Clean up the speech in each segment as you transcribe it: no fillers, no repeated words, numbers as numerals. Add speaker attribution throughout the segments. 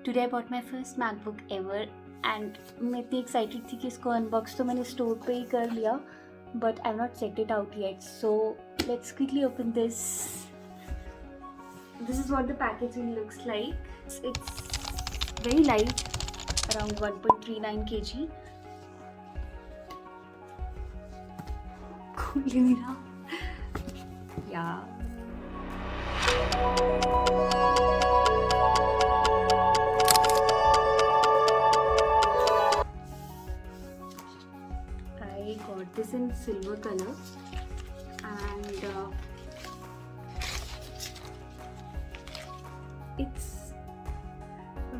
Speaker 1: Today I bought my first MacBook ever and मैं इतनी excited थी कि इसको unbox तो मैंने store पे ही कर लिया, but I've not checked it out yet. So let's quickly open this. This is what the packaging looks like. It's very light, around 1.39 kg. Cool, you know? Yeah. I got this in silver color and it's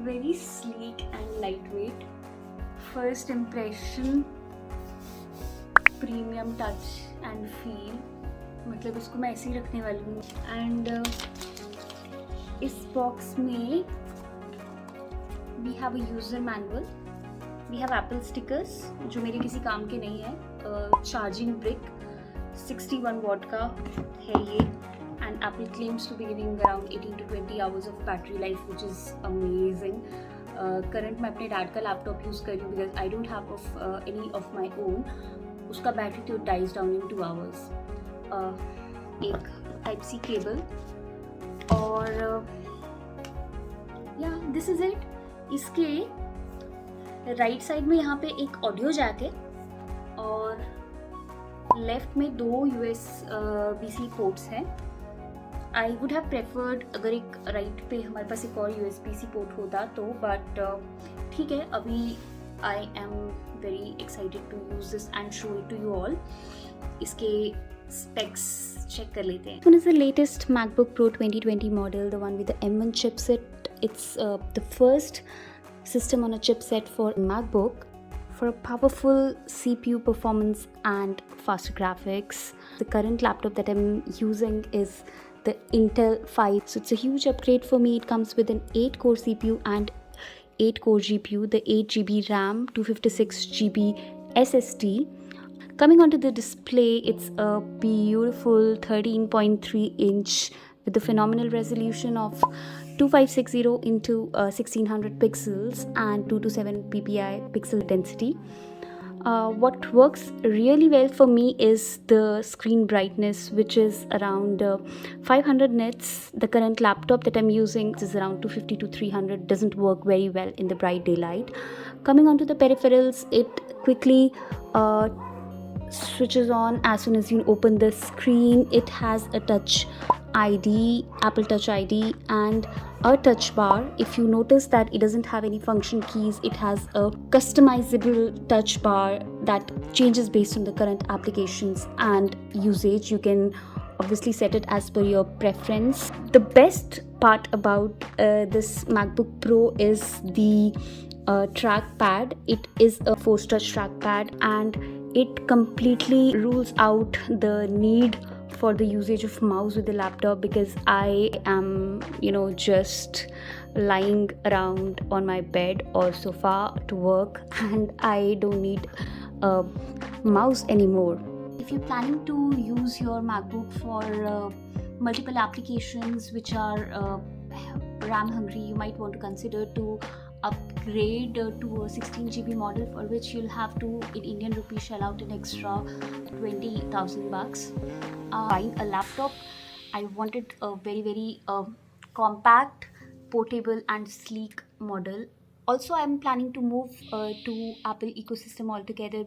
Speaker 1: very sleek and lightweight. First impression, premium touch and feel, मतलब इसको मैं ऐसे ही रखने वाली हूँ. And इस box में we have a user manual. We have Apple stickers जो मेरे किसी काम के नहीं है. Charging brick 61 watt का है ये, and Apple claims to be giving around 18 to 20 hours of battery life, which is amazing. Current मैं अपने डैड का लैपटॉप यूज़ कर रही हूँ because I don't have any of my own. उसका बैटरी तो dies down in 2 hours. एक Type-C cable और yeah, this is it. इसके राइट साइड में यहाँ पे एक ऑडियो जैक है और लेफ्ट में 2 USB-C पोर्ट्स हैं. आई वुड हैव प्रेफर्ड अगर एक राइट पे हमारे पास एक और USB-C पोर्ट होता तो, बट ठीक है, अभी I am very excited to use this and show it to you all. इसके specs check कर लेते हैं. One is the latest MacBook Pro 2020 model, the one with the M1 chipset. It's the first system on a chipset for MacBook for a powerful CPU performance and faster graphics. The current laptop that I'm using is the Intel 5, so it's a huge upgrade for me. It comes with an 8-core CPU and 8-core GPU, the 8GB RAM, 256GB SSD. Coming onto the display, it's a beautiful 13.3 inch with a phenomenal resolution of 2560 into 1600 pixels and 227 ppi pixel density. What works really well for me is the screen brightness, which is around 500 nits. The current laptop that I'm using is around 250 to 300, doesn't work very well in the bright daylight. Coming onto the peripherals, it quickly switches on as soon as you open the screen. It has a touch ID, Apple Touch ID, and a touch bar. If you notice that it doesn't have any function keys, it has a customizable touch bar that changes based on the current applications and usage. You can obviously set it as per your preference. The best part about this MacBook Pro is the trackpad. It is a force touch trackpad and it completely rules out the need for the usage of mouse with the laptop, because I am, just lying around on my bed or sofa to work and I don't need a mouse anymore. If you're planning to use your MacBook for multiple applications which are RAM hungry, you might want to consider to upgrade to a 16GB model, for which you'll have to, in Indian rupees, shell out an extra 20,000 bucks. Buying a laptop, I wanted a very compact, portable and sleek model. Also, I'm planning to move to Apple ecosystem altogether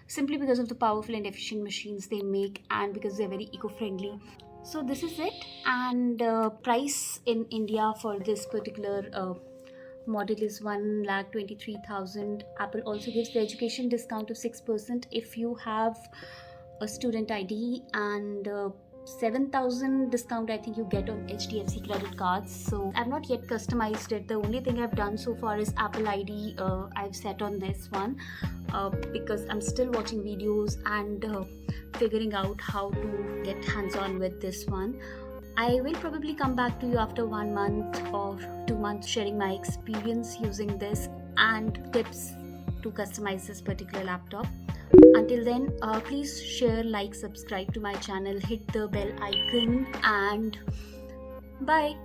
Speaker 1: simply because of the powerful and efficient machines they make and because they're very eco-friendly. So this is it, and price in India for this particular model is 1,23,000. Apple also gives the education discount of 6% if you have a student ID, and 7,000 discount I think you get on HDFC credit cards. So I've not yet customized it. The only thing I've done so far is Apple ID. I've set on this one because I'm still watching videos and figuring out how to get hands-on with this one. I will probably come back to you after 1 month or 2 months sharing my experience using this and tips to customize this particular laptop. Until then, please share, like, subscribe to my channel, hit the bell icon, and bye.